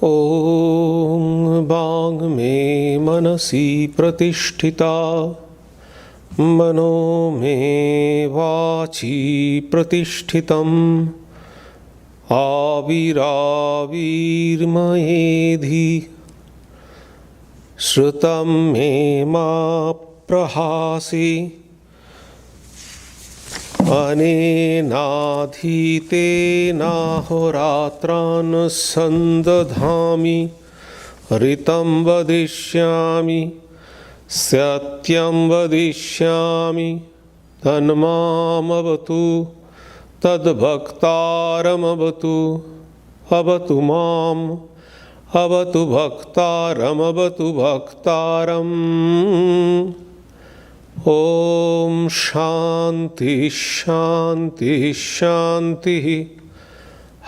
ॐ वाङ् मे मनसि प्रतिष्ठिता मनो मे वाचि प्रतिष्ठितम् आविराविर्मयेधि श्रुतं मे मा प्रहासि अनेनाधीतेनाहोरात्रान् सन्दधामि ऋतं वदिष्यामि सत्यं वदिष्यामि तन्मामवतु तद्भक्तारमवतु अवतु माम् अवतु भक्तारमवतु भक्तारम् ॐ शान्ति शान्ति शान्तिः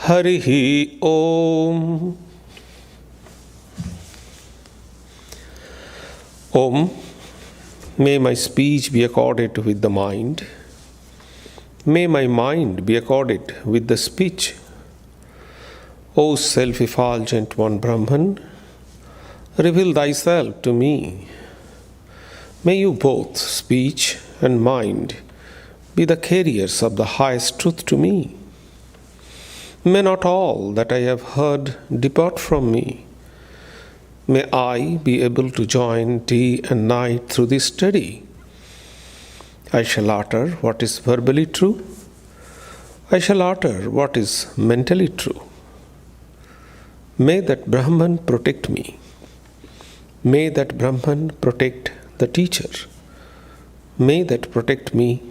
हरिः ॐ Om, may my speech be accorded with the mind. May my mind be accorded with the speech. O self-effulgent one Brahman, reveal thyself to me. May you both, speech and mind, be the carriers of the highest truth to me. May not all that I have heard depart from me. May I be able to join day and night through this study. I shall utter what is verbally true. I shall utter what is mentally true. May that Brahman protect me. May that Brahman protect the teacher. May that protect me.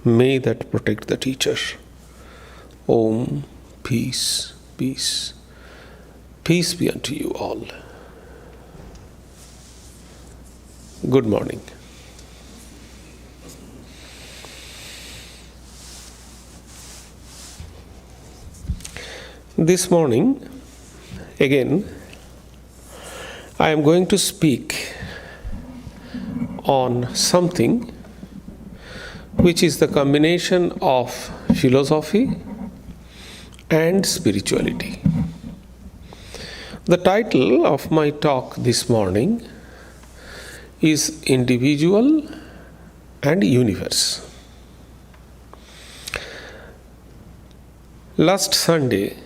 May that protect the teacher. Om, peace, peace. Peace be unto you all. Good morning. This morning, again, I am going to speak on something which is the combination of philosophy and spirituality. The title of my talk this morning is Individual and Universe. Last Sunday,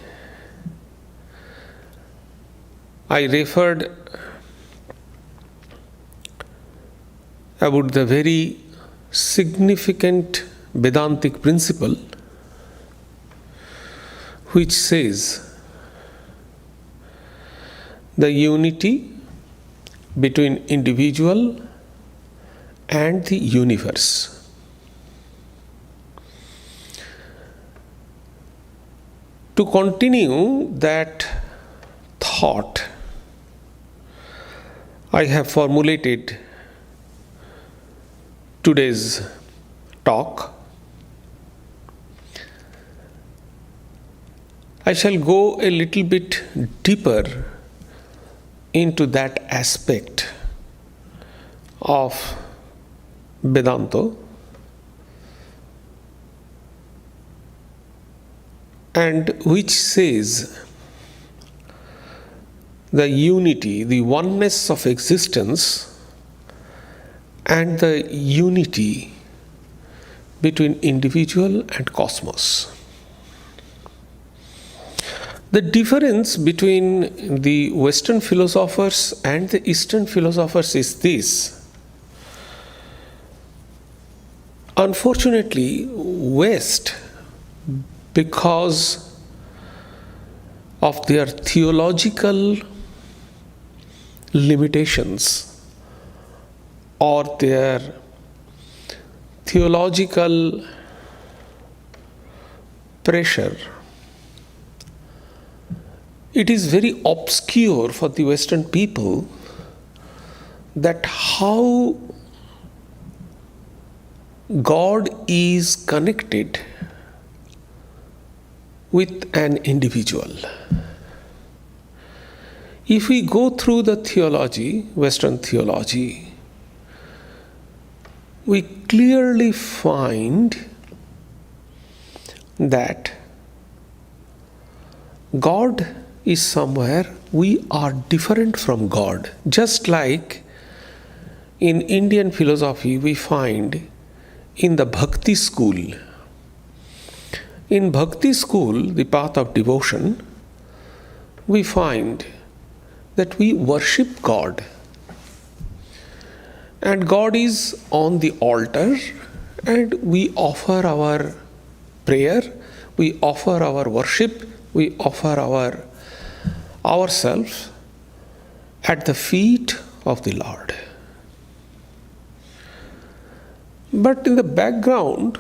I referred about the very significant Vedantic principle which says the unity between individual and the universe. To continue that thought, I have formulated today's talk. I shall go a little bit deeper into that aspect of Vedanta and which says the unity, the oneness of existence and the unity between individual and cosmos. The difference between the Western philosophers and the Eastern philosophers is this. Unfortunately, West, because of their theological limitations or their theological pressure, it is very obscure for the Western people that how God is connected with an individual. If we go through the theology, Western theology, we clearly find that God is somewhere we are different from God. Just like in Indian philosophy we find in the Bhakti school. In Bhakti school, the path of devotion, we find that we worship God. And God is on the altar, and we offer our prayer, we offer our worship, we offer ourselves at the feet of the Lord. But in the background,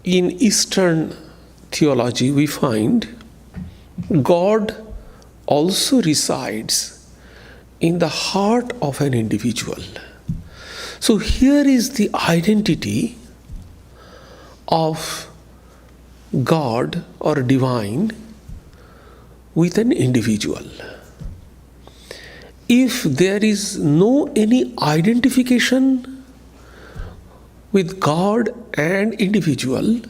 in Eastern theology, we find God also resides in the heart of an individual. So here is the identity of God or divine with an individual. If there is no any identification with God and individual,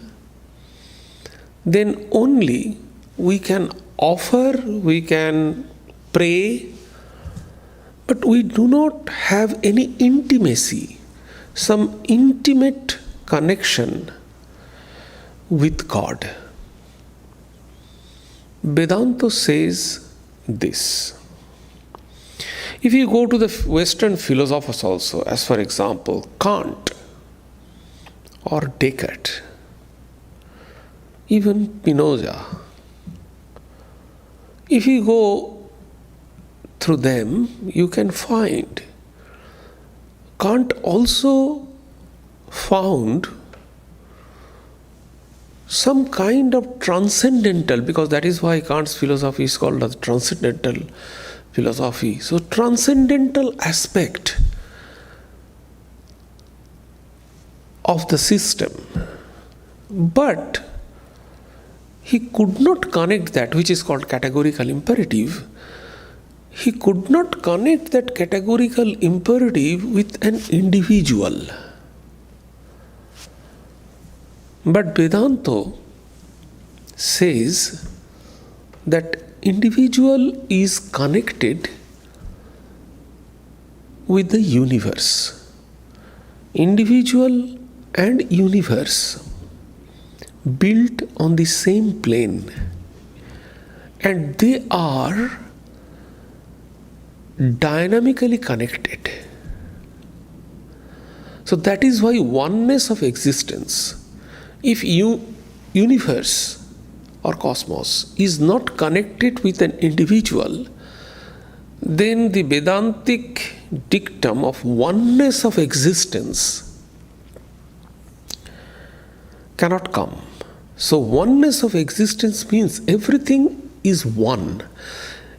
then only we can offer, we can pray, but we do not have any intimacy, some intimate connection with God. Vedanta says this. If you go to the Western philosophers also, as for example, Kant or Descartes, even Spinoza, if you go through them, you can find Kant also found some kind of transcendental, because that is why Kant's philosophy is called as transcendental philosophy. So transcendental aspect of the system. But he could not connect that, which is called categorical imperative. He could not connect that categorical imperative with an individual. But Vedanta says that individual is connected with the universe. Individual and universe built on the same plane, and they are dynamically connected. So that is why oneness of existence, if universe or cosmos is not connected with an individual, then the Vedantic dictum of oneness of existence cannot come. So oneness of existence means everything is one.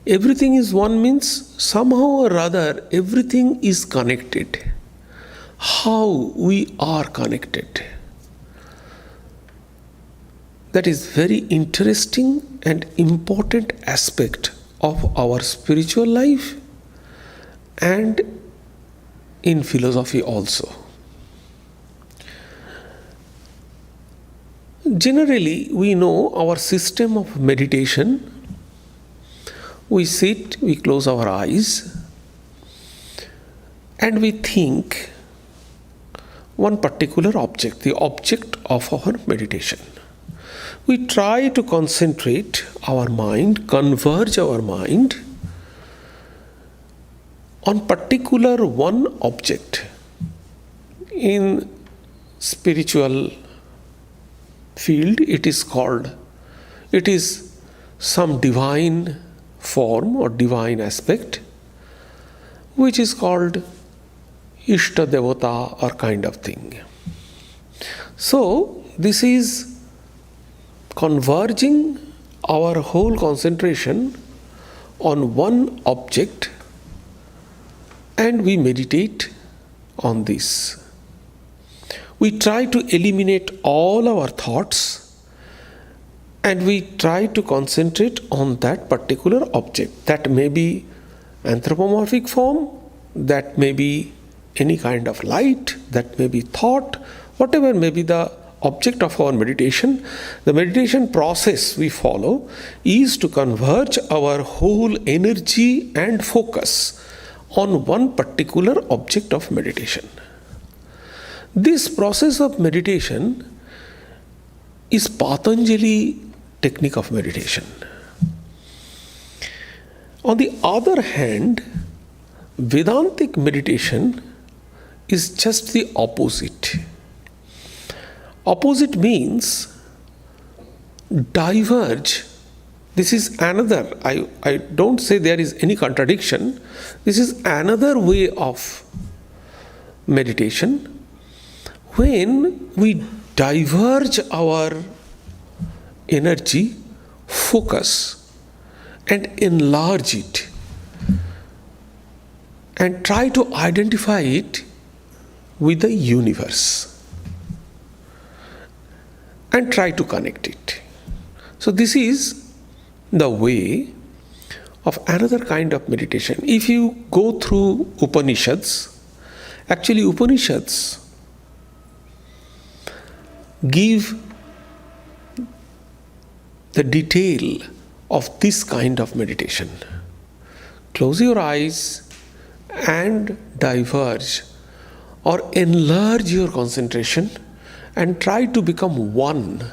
Everything is one means somehow or other everything is connected. How we are connected, that is very interesting and important aspect of our spiritual life and in philosophy also. Generally, we know our system of meditation. We sit, we close our eyes, and we think one particular object, the object of our meditation. We try to concentrate our mind, converge our mind on particular one object. In spiritual field, it is some divine form or divine aspect, which is called Ishta Devata or kind of thing. So this is converging our whole concentration on one object, and we meditate on this. We try to eliminate all our thoughts and we try to concentrate on that particular object. That may be anthropomorphic form, that may be any kind of light, that may be thought, whatever may be the object of our meditation, the meditation process we follow is to converge our whole energy and focus on one particular object of meditation. This process of meditation is Patanjali technique of meditation. On the other hand, Vedantic meditation is just the opposite. Opposite means diverge. This is another, I don't say there is any contradiction. This is another way of meditation when we diverge our energy, focus, and enlarge it and try to identify it with the universe and try to connect it. So this is the way of another kind of meditation. If you go through Upanishads, actually Upanishads give the detail of this kind of meditation. Close your eyes and diverge or enlarge your concentration and try to become one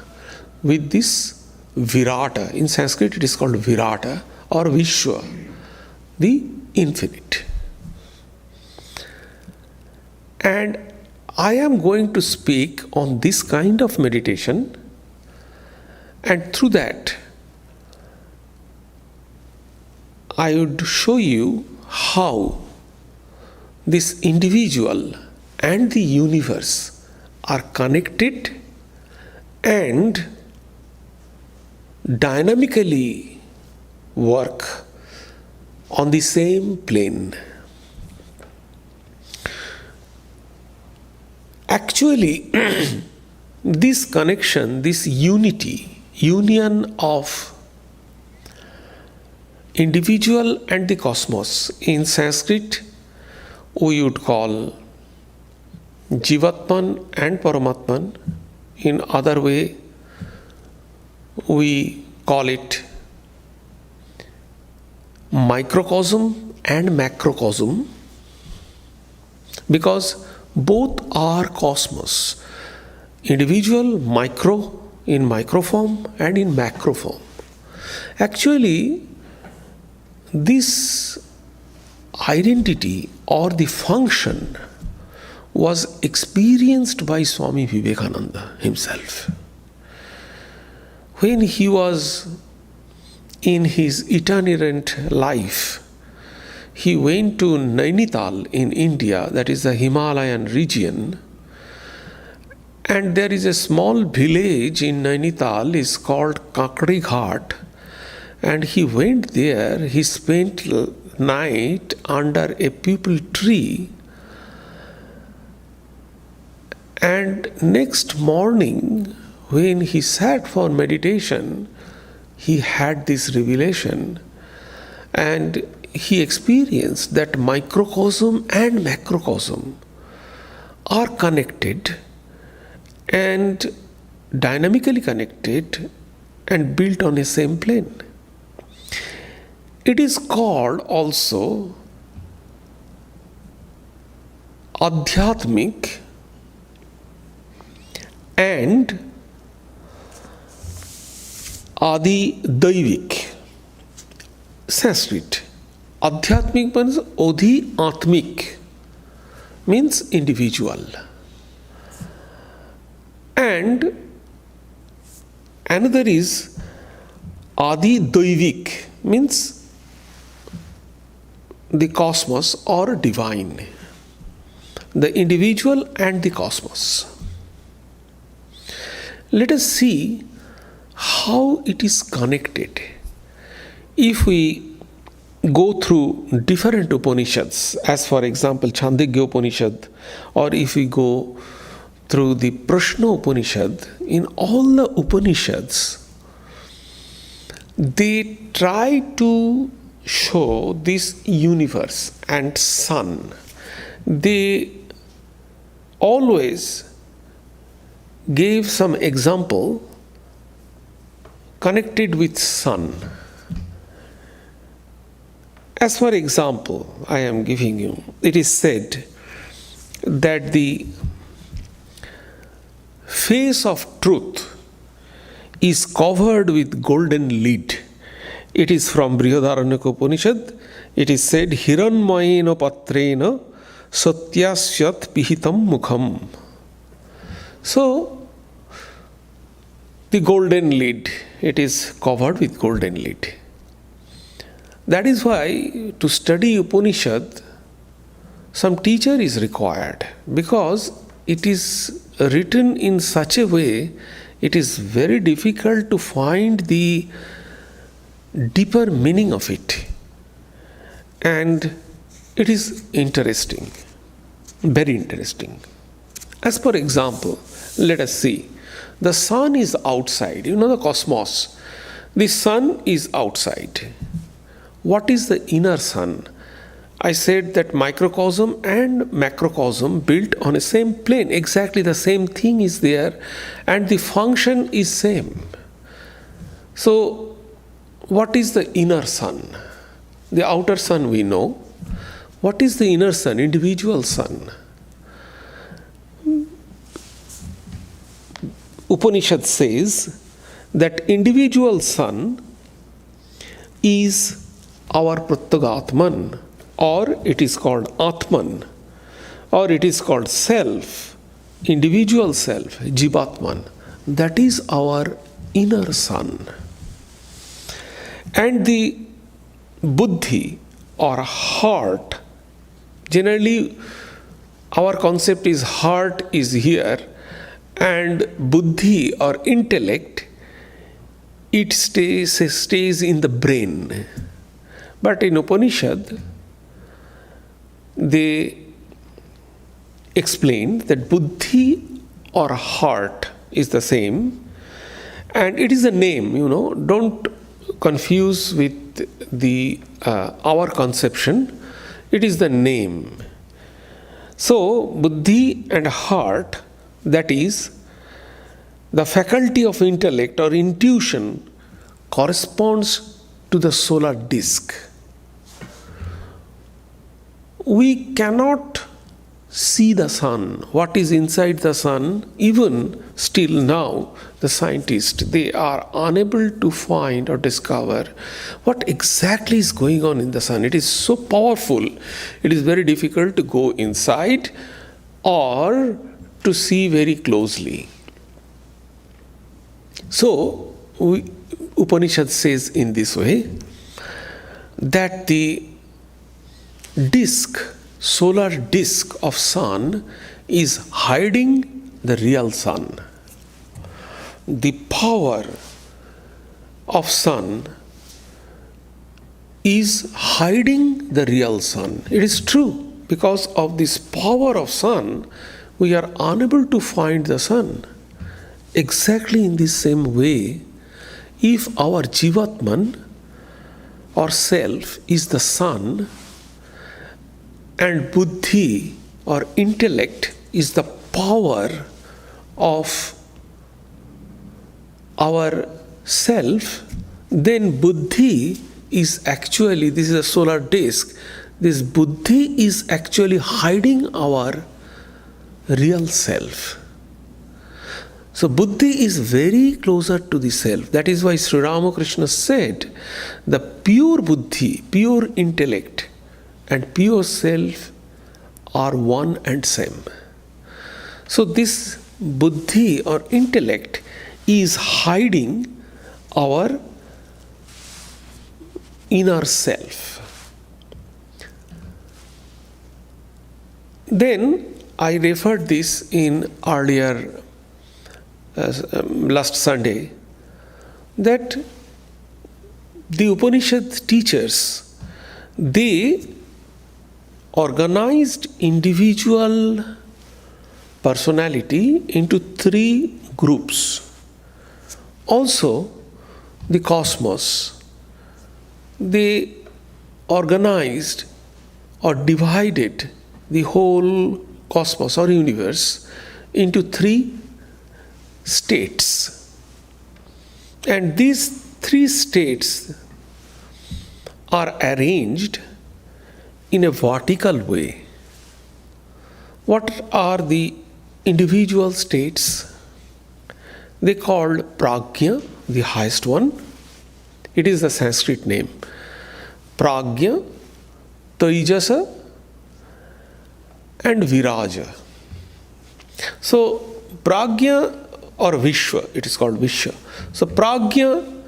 with this Virata. In Sanskrit it is called Virata or Vishwa, the infinite. And I am going to speak on this kind of meditation, and through that I would show you how this individual and the universe are connected and dynamically work on the same plane. Actually, this connection, this union of individual and the cosmos, in Sanskrit we would call Jivatman and Paramatman. In other way we call it microcosm and macrocosm, because both are cosmos. Individual, micro in microform and in macroform. Actually, this identity or the function was experienced by Swami Vivekananda himself. When he was in his itinerant life, he went to Nainital in India, that is the Himalayan region, and there is a small village in Nainital is called Kakri Ghat, and he went there. He spent night under a peepal tree, and next morning when he sat for meditation, he had this revelation and he experienced that microcosm and macrocosm are connected and dynamically connected and built on a same plane. It is called also Adhyatmik and Adi Daivik. Sanskrit. Adhyatmik means Odhi Atmik, means individual. And another is Adi Daivik, means the cosmos or divine. The individual and the cosmos. Let us see how it is connected. If we go through different Upanishads, as for example Chandogya Upanishad, or if we go through the Prashna Upanishad, in all the Upanishads, they try to show this universe and sun. They always gave some example connected with sun. As for example, I am giving you, it is said that the face of truth is covered with golden lid. It is from Brihadaranyaka Upanishad. It is said, Hiranmayena patrena satyasyat pihitam mukham. So, the golden lid, it is covered with golden lid. That is why to study Upanishad, some teacher is required, because it is written in such a way, it is very difficult to find the deeper meaning of it. And it is interesting, very interesting. As per example, let us see. The sun is outside, the cosmos. The sun is outside. What is the inner sun? I said that microcosm and macrocosm built on a same plane. Exactly the same thing is there and the function is same. So, what is the inner sun? The outer sun we know. What is the inner sun, individual sun? Upanishad says that individual sun is our Pratyagatman, or it is called Atman, or it is called self, individual self, Jivatman. That is our inner sun. And the buddhi or heart, generally our concept is heart is here, and buddhi or intellect, it stays in the brain. But in Upanishad, they explain that buddhi or heart is the same, and it is a name, don't confuse with the our conception. It is the name. So, buddhi and heart, that is, the faculty of intellect or intuition, corresponds to the solar disk. We cannot see the sun, what is inside the sun. Even still now, the scientists, they are unable to find or discover what exactly is going on in the sun. It is so powerful, it is very difficult to go inside or to see very closely. So, Upanishad says in this way that the disk, solar disk of sun is hiding the real sun. The power of sun is hiding the real sun. It is true, because of this power of sun, we are unable to find the sun. Exactly in the same way, if our Jivatman or self is the sun, and buddhi or intellect is the power of our self, then buddhi is actually, this is a solar disk, this buddhi is actually hiding our real self. So buddhi is very closer to the self. That is why Sri Ramakrishna said, the pure buddhi, pure intellect, and pure self are one and same. So this buddhi or intellect is hiding our inner self. Then I referred this in earlier last Sunday, that the Upanishad teachers, they organized individual personality into three groups. Also, the cosmos, they organized or divided the whole cosmos or universe into three states. And these three states are arranged in a vertical way. What are the individual states? They called Prajna, the highest one. It is the Sanskrit name. Prajna, Taijasa, and Viraja. So, Prajna or Vishwa, it is called Vishwa. So, Prajna,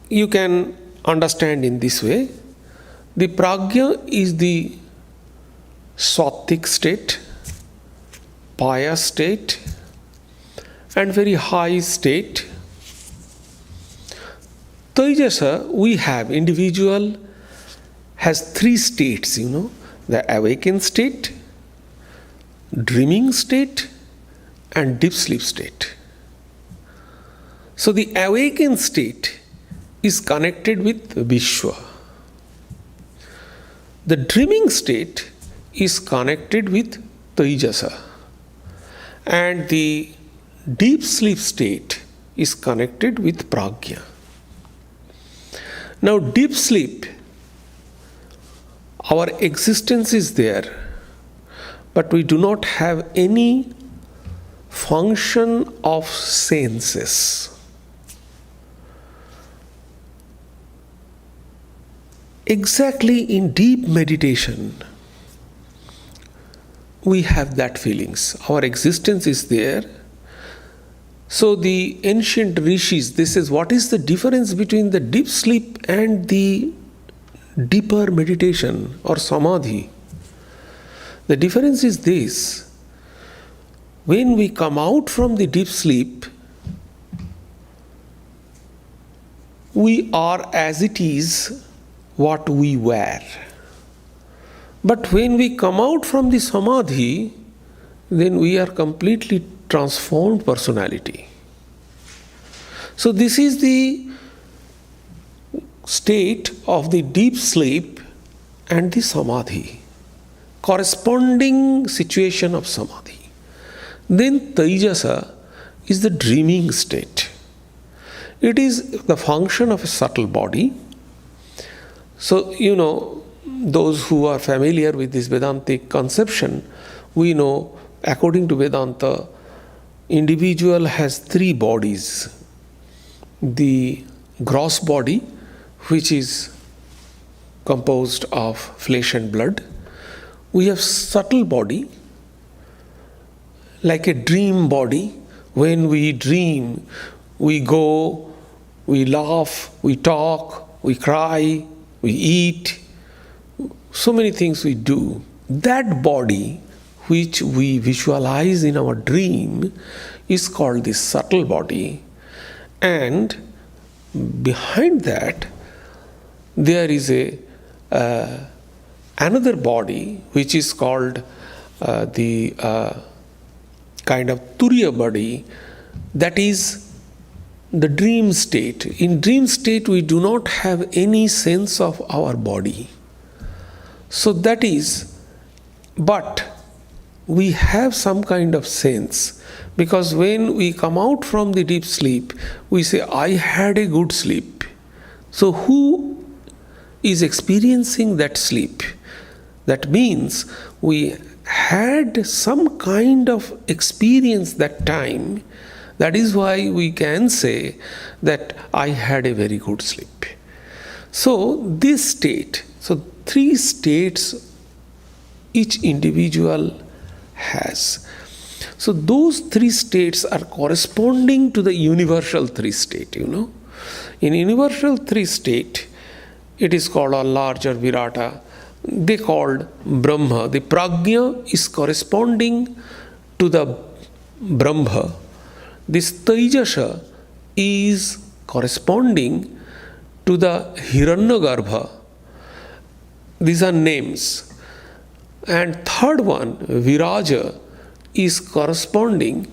you can understand in this way. The Prajna is the Sattvic state, pious state, and very high state. Taijasa, we have, individual has three states, the awakened state, dreaming state, and deep sleep state. So the awakened state is connected with Vishwa. The dreaming state is connected with Taijasa. And the deep sleep state is connected with Prajna. Now, deep sleep, our existence is there, but we do not have any function of senses. Exactly in deep meditation, we have that feelings. Our existence is there. So the ancient rishis, this is what is the difference between the deep sleep and the deeper meditation or samadhi. The difference is this: when we come out from the deep sleep, we are as it is what we were. But when we come out from the samadhi, then we are completely transformed personality. So this is the state of the deep sleep and the samadhi, corresponding situation of samadhi. Then Taijasa is the dreaming state. It is the function of a subtle body. So, those who are familiar with this Vedantic conception, we know, according to Vedanta, individual has three bodies. The gross body, which is composed of flesh and blood. We have subtle body, like a dream body. When we dream, we go, we laugh, we talk, we cry, we eat, so many things we do. That body which we visualize in our dream is called the subtle body. And behind that, there is another body which is called the kind of Turiya body, that is the dream state. In dream state, we do not have any sense of our body. So that is, but we have some kind of sense, because when we come out from the deep sleep, we say, I had a good sleep. So who is experiencing that sleep? That means we had some kind of experience that time. That is why we can say that I had a very good sleep. So this state, so three states each individual has. So those three states are corresponding to the universal three state, In universal three state, it is called a larger Virata. They called Brahma. The Prajna is corresponding to the Brahma. This Taijasa is corresponding to the Hiranyagarbha. These are names. And third one, Viraja, is corresponding,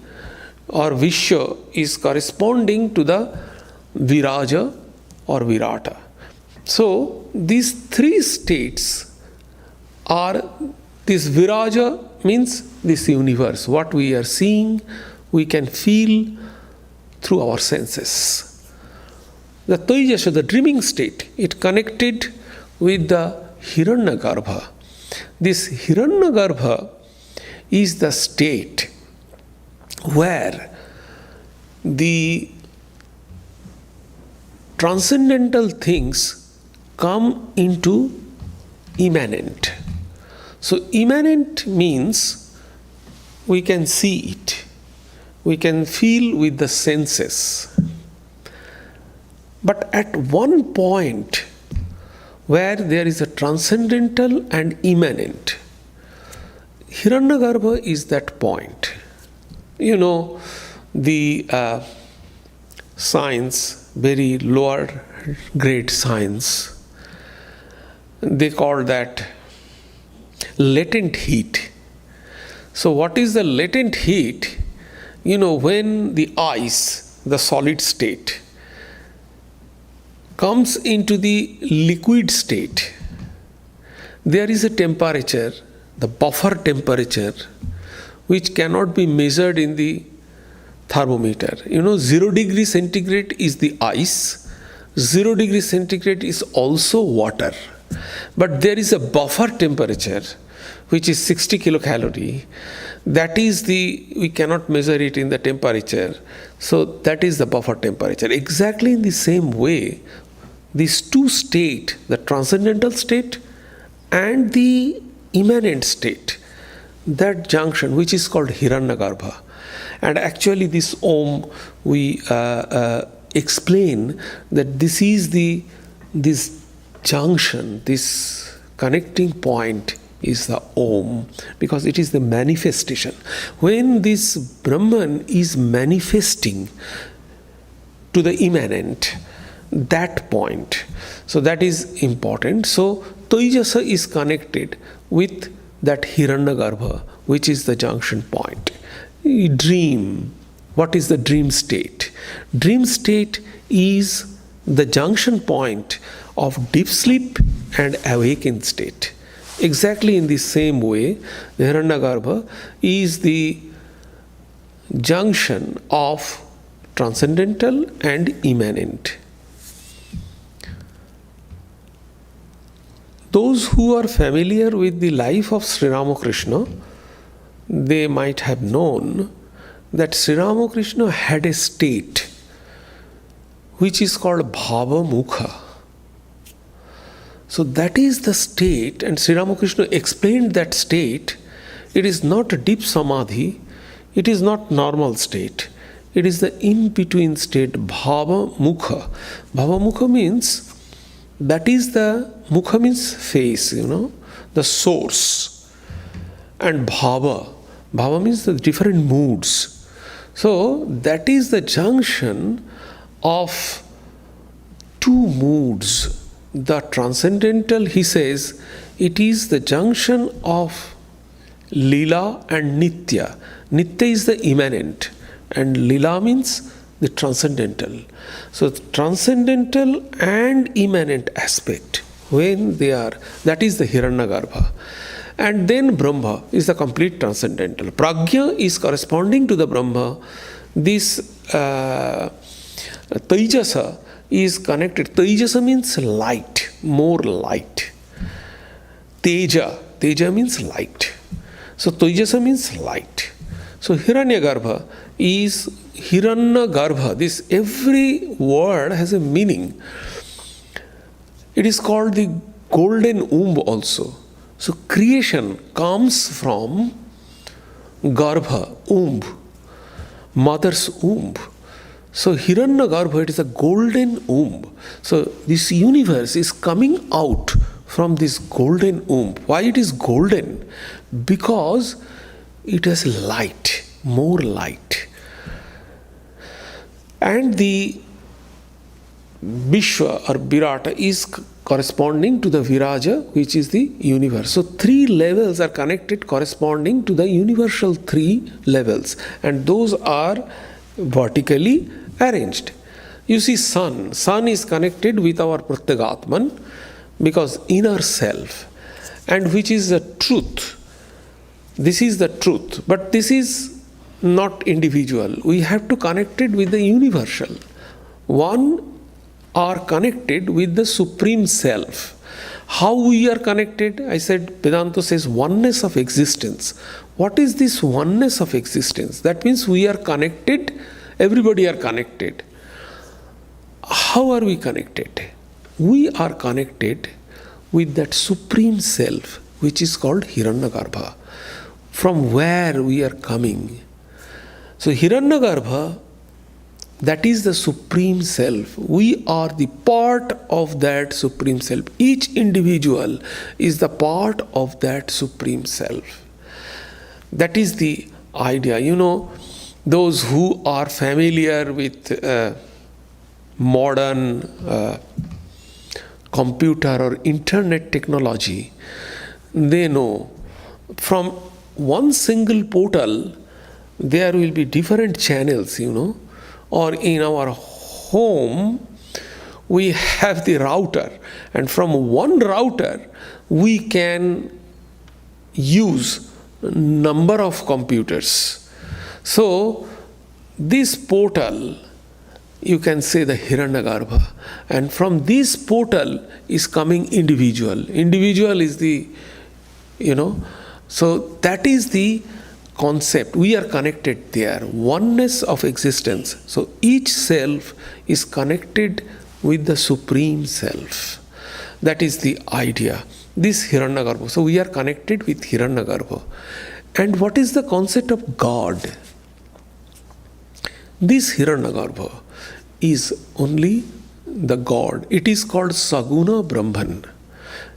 or Vishwa is corresponding to the Viraja or Virata. So these three states are, this Viraja means this universe, what we are seeing, we can feel through our senses. The Taijasa, the dreaming state, it connected with the Hiranyagarbha. This Hiranyagarbha is the state where the transcendental things come into immanent. So immanent means we can see it, we can feel with the senses. But at one point where there is a transcendental and immanent, Hiranyagarbha is that point. You know, the science, very lower grade science, they call that latent heat. So what is the latent heat? You know, when the ice, the solid state, comes into the liquid state, there is a temperature, the buffer temperature, which cannot be measured in the thermometer. You know, 0 degree centigrade is the ice, 0 degree centigrade is also water. But there is a buffer temperature, which is 60 kilocalorie. That is we cannot measure it in the temperature. So that is the buffer temperature. Exactly in the same way, these two states, the transcendental state and the immanent state, that junction, which is called Hiranyagarbha. And actually this Om, we explain that this is this junction, this connecting point is the Om, because it is the manifestation. When this Brahman is manifesting to the immanent, that point, so that is important. So Taijasa is connected with that Hiranyagarbha, which is the junction point. Dream, what is the dream state? Dream state is the junction point of deep sleep and awakened state. Exactly in the same way, the Hiranyagarbha is the junction of transcendental and immanent. Those who are familiar with the life of Sri Ramakrishna, they might have known that Sri Ramakrishna had a state which is called Bhava Mukha. So that is the state, and Sri Ramakrishna explained that state. It is not a deep samadhi, it is not normal state, it is the in-between state, Bhava Mukha. Bhava Mukha means, that is the, Mukha means face, you know, the source. And Bhava means the different moods. So that is the junction of two moods. The transcendental, he says, it is the junction of Lila and Nitya. Nitya is the immanent and Lila means the transcendental. So the transcendental and immanent aspect, when they are, that is the Hiranyagarbha. And then Brahma is the complete transcendental. Prajna is corresponding to the Brahma. This Taijasa is connected. Taijasa means light, more light. Teja means light. So Taijasa means light. So Hiranyagarbha is Hiranyagarbha. This every word has a meaning. It is called the golden womb also. So creation comes from Garbha, womb, mother's womb. So Hiranyagarbha, it is a golden womb. So this universe is coming out from this golden womb. Why it is golden? Because it has light, more light. And the Vishwa or Virata is corresponding to the Viraja, which is the universe. So three levels are connected corresponding to the universal three levels, and those are vertically arranged. You see, sun is connected with our Pratyagatman, because inner self, and which is the truth. This is the truth, but this is not individual. We have to connect it with the universal. One are connected with the Supreme Self. How we are connected? I said, Vedanta says oneness of existence. What is this oneness of existence? That means we are connected, everybody are connected. How are we connected? We are connected with that Supreme Self, which is called Hiranyagarbha, from where we are coming. So Hiranyagarbha, that is the Supreme Self. We are the part of that Supreme Self. Each individual is the part of that Supreme Self. That is the idea. You know, those who are familiar with modern computer or internet technology, they know from one single portal there will be different channels, you know. Or in our home, we have the router, and from one router we can use number of computers. So this portal, you can say the Hiranyagarbha, and from this portal is coming individual. Individual is the, you know, so that is the concept. We are connected there, oneness of existence. So each self is connected with the Supreme Self. That is the idea. This Hiranyagarbha. So we are connected with Hiranyagarbha. And what is the concept of God? This Hiranyagarbha is only the God. It is called Saguna Brahman.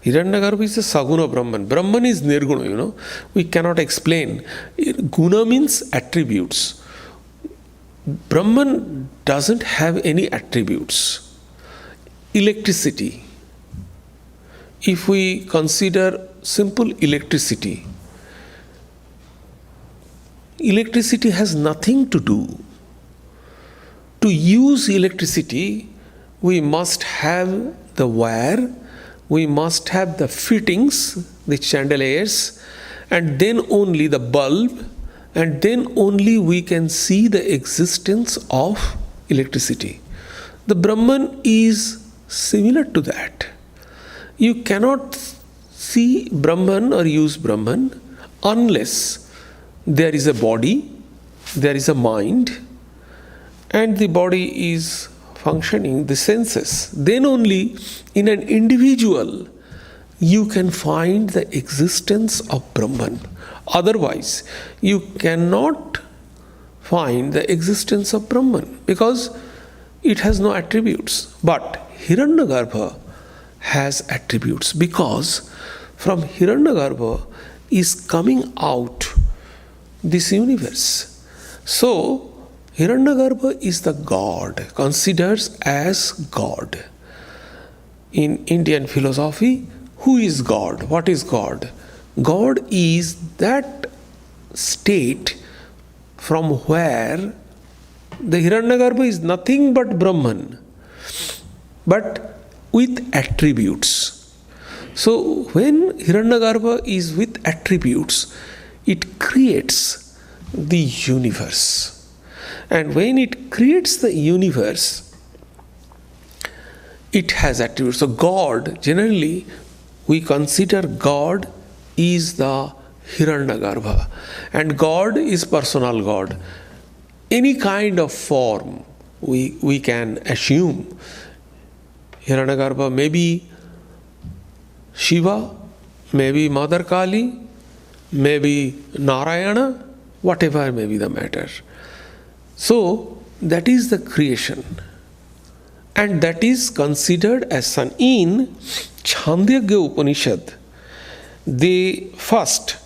Hiranyagarbha is a Saguna Brahman. Brahman is Nirguna, you know. We cannot explain. Guna means attributes. Brahman doesn't have any attributes. Electricity. If we consider simple electricity, electricity has nothing to do. To use electricity, we must have the wire, we must have the fittings, the chandeliers, and then only the bulb, and then only we can see the existence of electricity. The Brahman is similar to that. You cannot see Brahman or use Brahman unless there is a body, there is a mind, and the body is functioning, the senses. Then only in an individual you can find the existence of Brahman. Otherwise, you cannot find the existence of Brahman because it has no attributes. But Hiranyagarbha has attributes because from Hiranyagarbha is coming out this universe. So, Hiranyagarbha is the God, considered as God. In Indian philosophy, who is God? What is God? God is that state from where the Hiranyagarbha is nothing but Brahman, but with attributes. So when Hiranyagarbha is with attributes, it creates the universe. And when it creates the universe, it has attributes. So God, generally, we consider God is the Hiranyagarbha. And God is personal God. Any kind of form we can assume. Hiranyagarbha may be Shiva, maybe Mother Kali, maybe Narayana, whatever may be the matter. So, that is the creation. And that is considered as sun. In Chandogya Upanishad, they first,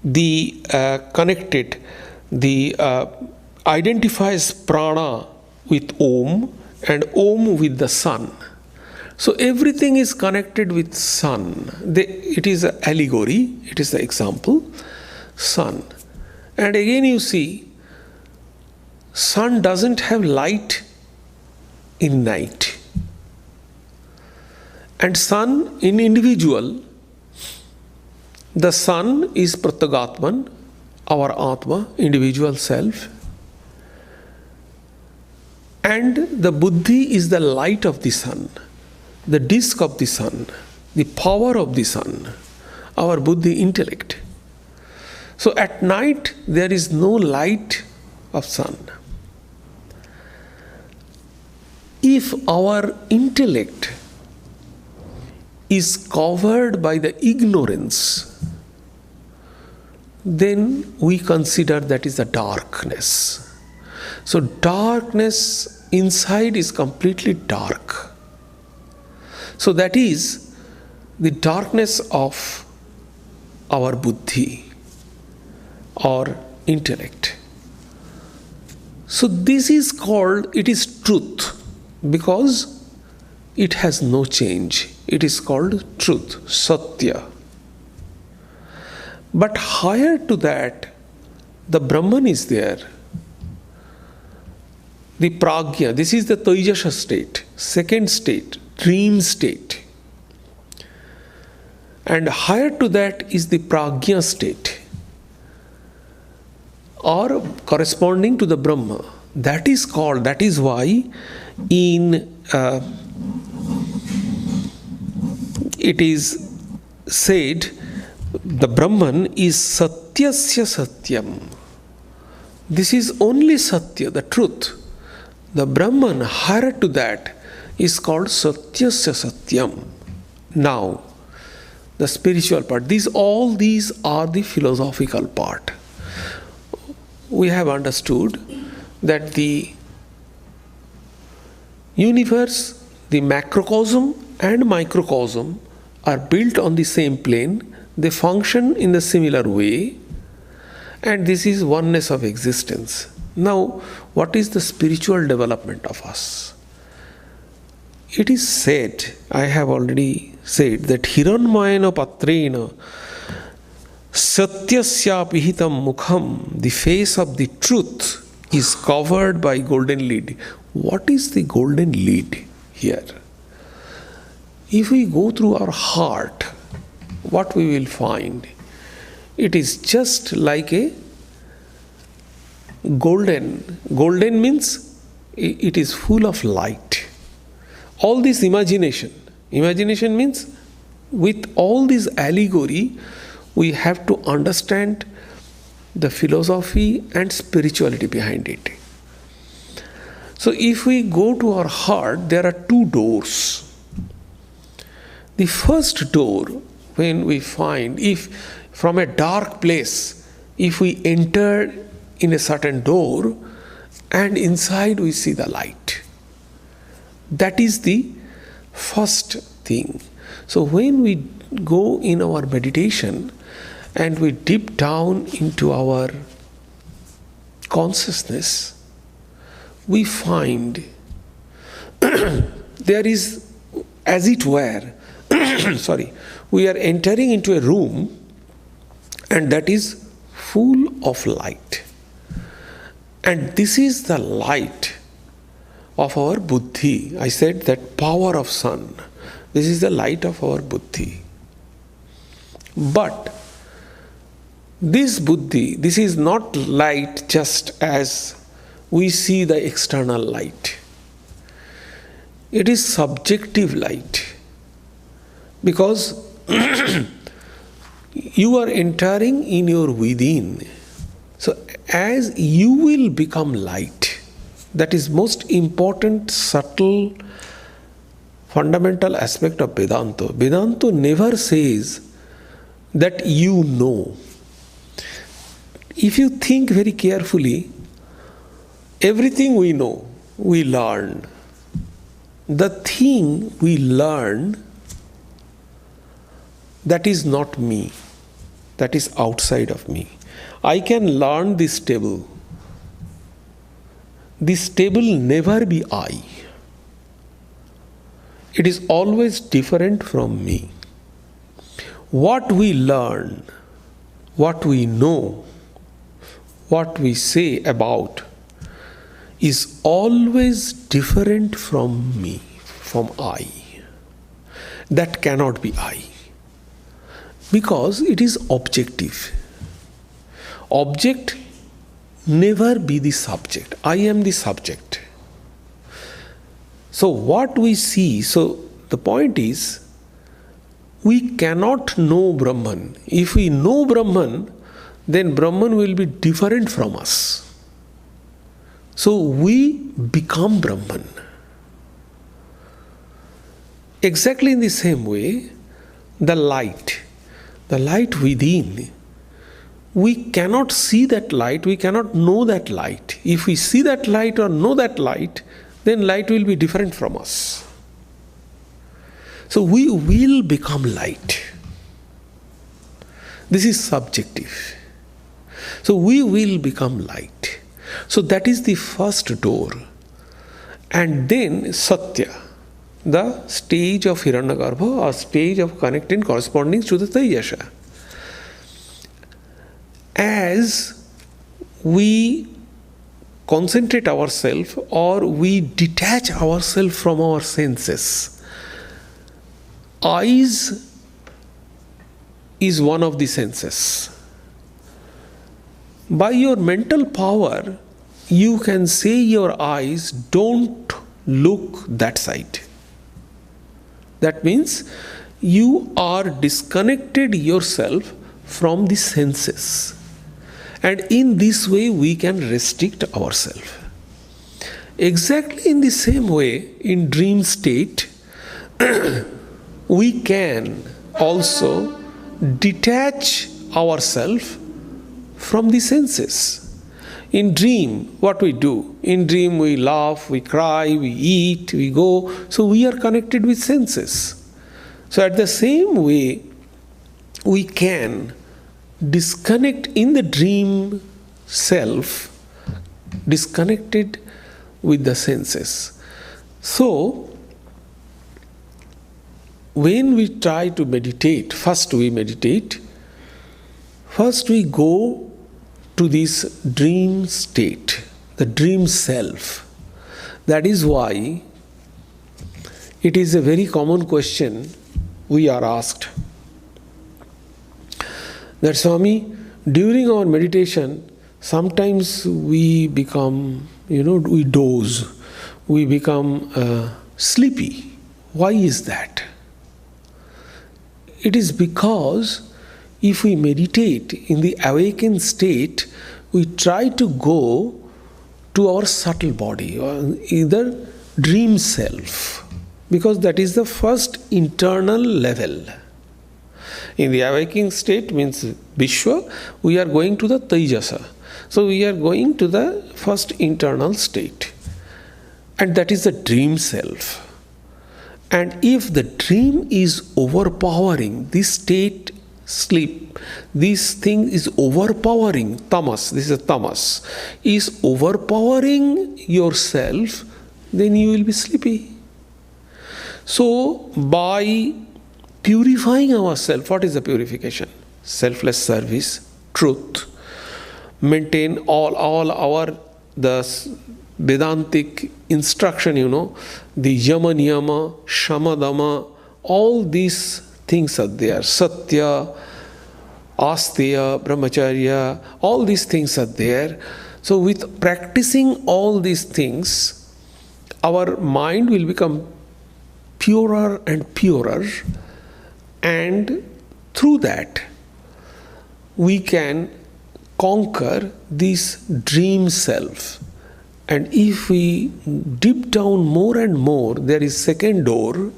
connected, identifies prana with Om and Om with the sun. So everything is connected with sun. It is an allegory, it is the example, sun. And again you see, sun doesn't have light in night. And sun in individual, the sun is Pratyagatman our Atma, individual self. And the Buddhi is the light of the sun, the disk of the sun, the power of the sun, our Buddhi intellect. So at night there is no light of sun. If our intellect is covered by the ignorance, then we consider that is the darkness. So darkness inside is completely dark. So that is the darkness of our buddhi or intellect. So this is called, it is truth, because it has no change. It is called truth, satya. But higher to that, the Brahman is there. The prajna, this is the Taijasa state, second state, dream state. And higher to that is the prajna state, or corresponding to the Brahma. That is called, that is why in it is said the Brahman is satyasya satyam. This is only satya, the truth. The Brahman higher to that is called satyasya satyam. Now, the spiritual part. All these are the philosophical part. We have understood that the universe, the macrocosm and microcosm are built on the same plane. They function in a similar way, and this is oneness of existence. Now, what is the spiritual development of us? It is said, I have already said, that Hiranmayana Patrena Satyasya Pihitam Mukham, the face of the truth is covered by golden lid. What is the golden lid here? If we go through our heart, what we will find? It is just like a golden. Golden means it is full of light. All this imagination means with all this allegory, we have to understand the philosophy and spirituality behind it. So if we go to our heart, there are two doors. The first door, when we find, if from a dark place, if we enter in a certain door and inside we see the light, that is the first thing. So when we go in our meditation and we dip down into our consciousness, we find there is, as it were, we are entering into a room and that is full of light. And this is the light of our buddhi. I said that power of sun. This is the light of our buddhi. But this buddhi, this is not light just as we see the external light. It is subjective light. Because you are entering in your within. So as you will become light, that is most important, subtle, fundamental aspect of Vedanta. Vedanta never says that you know. If you think very carefully, everything we know, we learn. The thing we learn, that is not me. That is outside of me. I can learn this table. This table never be I. It is always different from me. What we learn, what we know, what we say about is always different from me, from I. That cannot be I. Because it is objective. Object never be the subject. I am the subject. So what we see, so the point is, we cannot know Brahman. If we know Brahman, then Brahman will be different from us. So we become Brahman. Exactly in the same way, the light within, we cannot see that light, we cannot know that light. If we see that light or know that light, then light will be different from us. So we will become light. This is subjective. So we will become light. So that is the first door. And then Satya, the stage of Hiranyagarbha or stage of connecting corresponding to the Tejasha. As we concentrate ourselves or we detach ourselves from our senses, eyes is one of the senses. By your mental power, you can say your eyes, don't look that side. That means you are disconnected yourself from the senses. And in this way, we can restrict ourselves. Exactly in the same way, in dream state, we can also detach ourselves from the senses. In dream, what we do? In dream, we laugh, we cry, we eat, we go. So we are connected with senses. So at the same way, we can disconnect in the dream self, disconnected with the senses. So, when we try to meditate, first we go to this dream state, the dream self. That is why it is a very common question we are asked. That Swami, during our meditation, sometimes we become, we doze, we become sleepy. Why is that? It is because if we meditate in the awakened state, we try to go to our subtle body or either dream self, because that is the first internal level. In the awakening state means Vishwa, we are going to the Tejasa. So we are going to the first internal state. And that is the dream self. And if the dream is overpowering, this state, sleep, this thing is overpowering, tamas, this is a tamas, is overpowering yourself, then you will be sleepy. So by purifying ourselves, what is the purification? Selfless service, truth, maintain all our the Vedantic instruction, the Yama Niyama, Shama Dama, all these things are there. Satya, Asteya, Brahmacharya, all these things are there. So with practicing all these things, our mind will become purer and purer, and through that we can conquer this dream self. And if we deep down more and more, there is second door,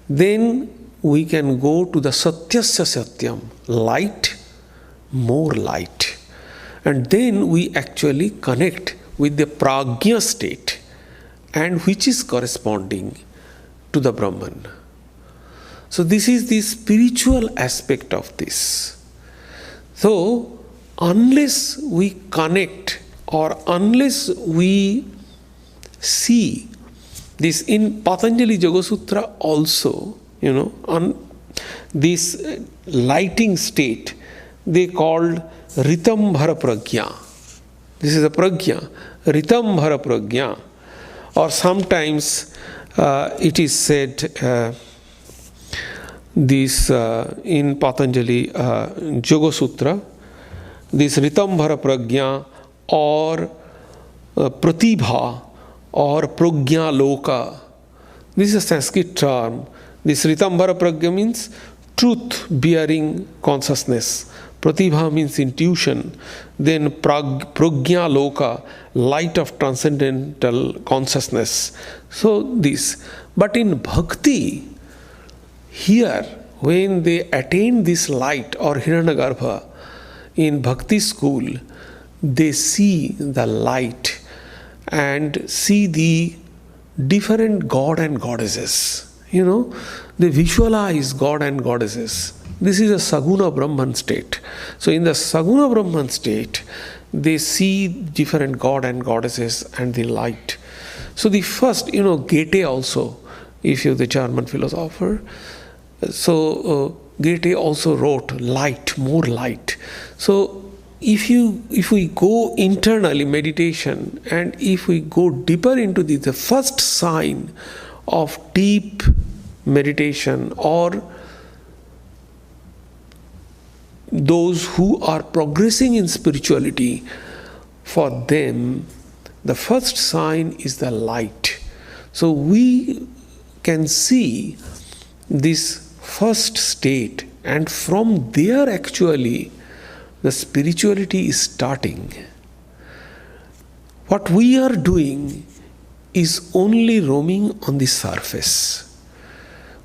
then we can go to the Satyasya Satyam, light, more light. And then we actually connect with the Prajna state, and which is corresponding to the Brahman. So this is the spiritual aspect of this. So unless we connect or unless we see this in Patanjali Yoga Sutra also, this lighting state, they called Ritambhara Prajna. This is a Prajna, Ritambhara Prajna. Or sometimes it is said, this in Patanjali Yoga Sutra, this Ritambhara Prajna or Pratibha or Prajna Loka. This is a Sanskrit term. This Ritambhara Prajna means truth-bearing consciousness. Pratibha means intuition. Then Prajna Loka, light of transcendental consciousness. So this. But in Bhakti, here, when they attain this light or Hiranyagarbha, in Bhakti school, they see the light and see the different god and goddesses. They visualize god and goddesses. This is a Saguna Brahman state. So in the Saguna Brahman state, they see different god and goddesses and the light. So the first, Goethe also, if you're the German philosopher, so Goethe also wrote light, more light. So if we go internally meditation, and if we go deeper into the first sign of deep meditation, or those who are progressing in spirituality, for them the first sign is the light. So we can see this first state, and from there actually the spirituality is starting. What we are doing is only roaming on the surface.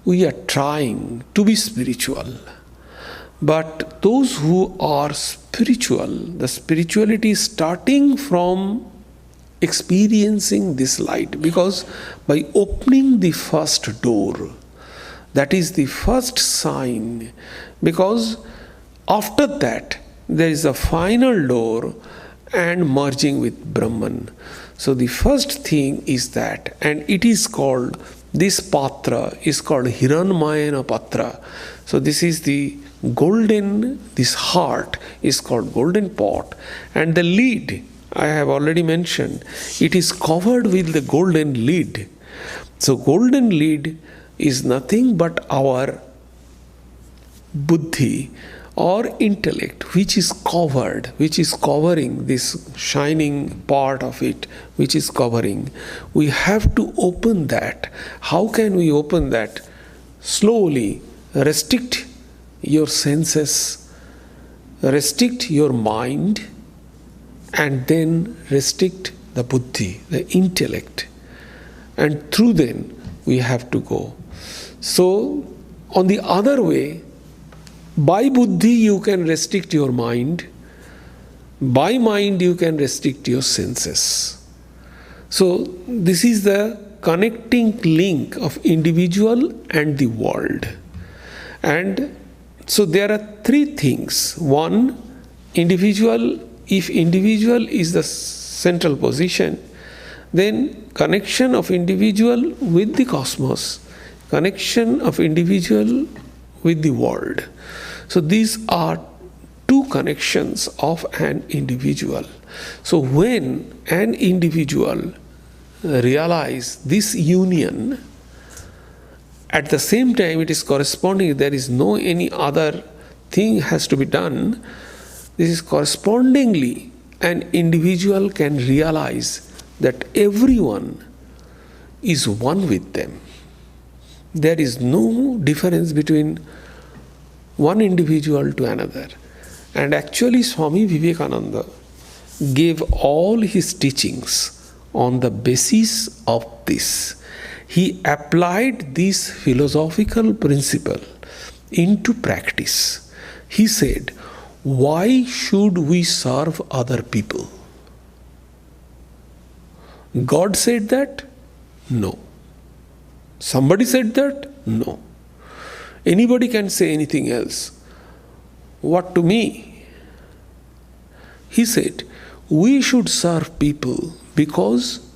We are trying to be spiritual. But those who are spiritual, the spirituality is starting from experiencing this light, because by opening the first door, that is the first sign, because after that there is a final door and merging with Brahman. So the first thing is that, and it is called, this patra is called Hiranmayana Patra. So this is the golden, this heart is called golden pot, and the lid, I have already mentioned, it is covered with the golden lid. So golden lid is nothing but our buddhi or intellect, which is covered, which is covering this shining part of it, which is covering. We have to open that. How can we open that? Slowly restrict your senses, restrict your mind, and then restrict the buddhi, the intellect. And through then we have to go. So on the other way, by buddhi you can restrict your mind, by mind you can restrict your senses. So this is the connecting link of individual and the world. And so there are three things. One, individual, if individual is the central position, then connection of individual with the cosmos, connection of individual with the world. So these are two connections of an individual. So when an individual realizes this union, at the same time it is corresponding, there is no any other thing has to be done. This is correspondingly an individual can realize that everyone is one with them. There is no difference between one individual to another. And actually Swami Vivekananda gave all his teachings on the basis of this. He applied this philosophical principle into practice. He said, why should we serve other people? God said that? No. Somebody said that? No. Anybody can say anything else. What to me? He said, we should serve people because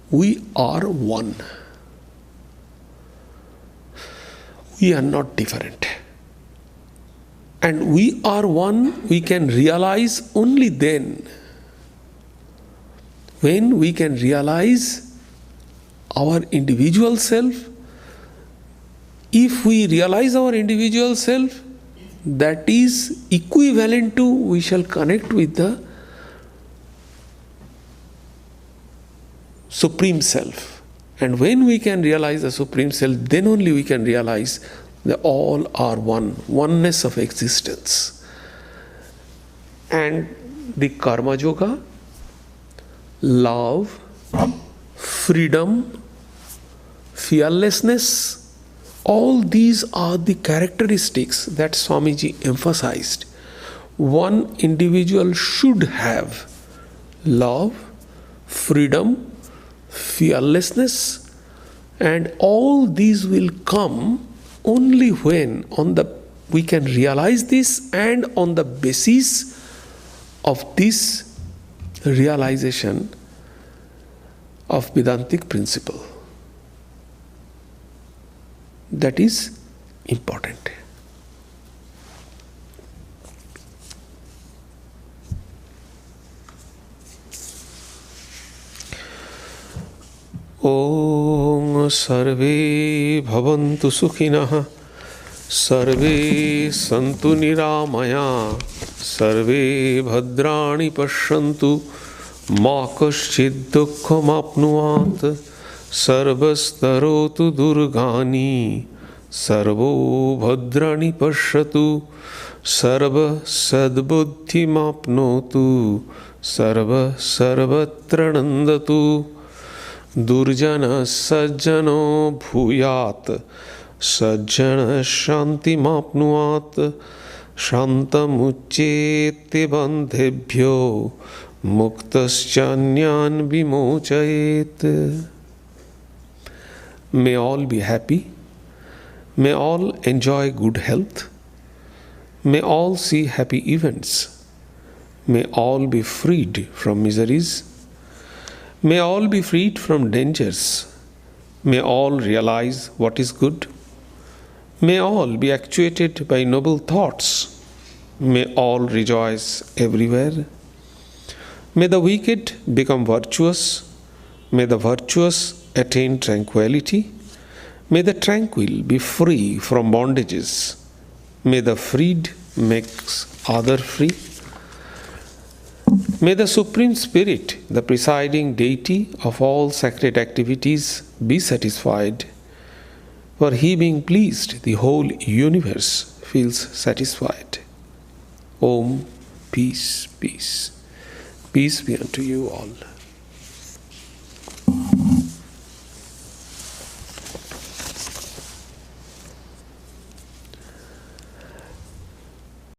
we are one. We are not different. And we are one, we can realize only then when we can realize our individual self. If we realize our individual self, that is equivalent to we shall connect with the Supreme Self. And when we can realize the Supreme Self, then only we can realize that all are one, oneness of existence. And the Karma Yoga, love, freedom, fearlessness, all these are the characteristics that Swamiji emphasized. One individual should have love, freedom, fearlessness, and all these will come only when we can realize this, and on the basis of this realization of Vedantic principle. That is important. Om Sarve Bhavantu Sukhinah, Sarve Santu Niramaya, Sarve Bhadrani Pashyantu, Ma Kaschid Dukkham Apnuat, Sarvastarotu Durgani, Sarvo Bhadrani Pashyatu, Sarva Sadbuddhim Apnotu, Sarva Sarvatra Nandatu, Durjana Sajjano Bhuyat, Sajjana Shanti Mapnuat, Shantamucchete Bandhebhyo, Muktaschanyan Vimochayet. May all be happy. May all enjoy good health. May all see happy events. May all be freed from miseries. May all be freed from dangers. May all realize what is good. May all be actuated by noble thoughts. May all rejoice everywhere. May the wicked become virtuous. May the virtuous attain tranquility. May the tranquil be free from bondages. May the freed make others free. May the Supreme Spirit, the presiding deity of all sacred activities, be satisfied. For He being pleased, the whole universe feels satisfied. Om, peace, peace. Peace be unto you all.